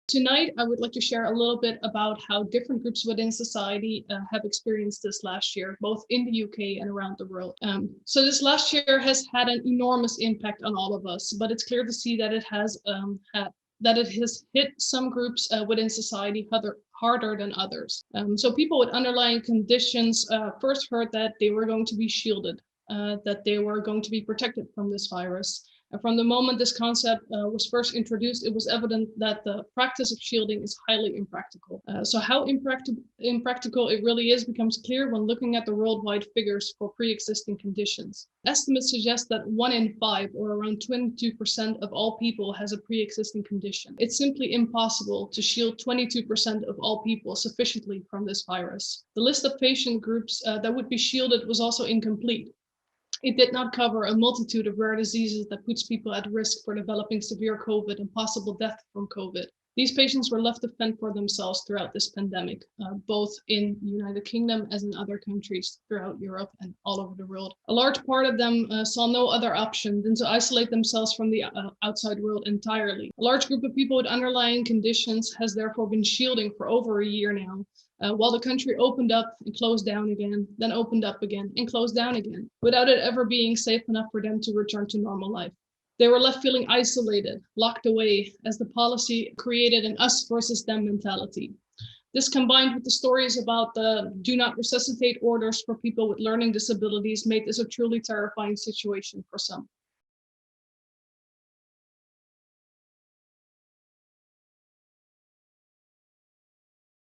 Tonight, I would like to share a little bit about how different groups within society have experienced this last year, both in the UK and around the world. So this last year has had an enormous impact on all of us, but it's clear to see that it has hit some groups within society harder than others. So people with underlying conditions first heard that they were going to be shielded, that they were going to be protected from this virus. And from the moment this concept was first introduced, it was evident that the practice of shielding is highly impractical. So how impractical it really is becomes clear when looking at the worldwide figures for pre-existing conditions. Estimates suggest that 1 in 5, or around 22% of all people, has a pre-existing condition. It's simply impossible to shield 22% of all people sufficiently from this virus. The list of patient groups that would be shielded was also incomplete. It did not cover a multitude of rare diseases that puts people at risk for developing severe COVID and possible death from COVID. These patients were left to fend for themselves throughout this pandemic, both in the United Kingdom as in other countries throughout Europe and all over the world. A large part of them saw no other option than to isolate themselves from the outside world entirely. A large group of people with underlying conditions has therefore been shielding for over a year now, while the country opened up and closed down again, then opened up again and closed down again, without it ever being safe enough for them to return to normal life. They were left feeling isolated, locked away, as the policy created an us versus them mentality. This, combined with the stories about the do not resuscitate orders for people with learning disabilities, made this a truly terrifying situation for some.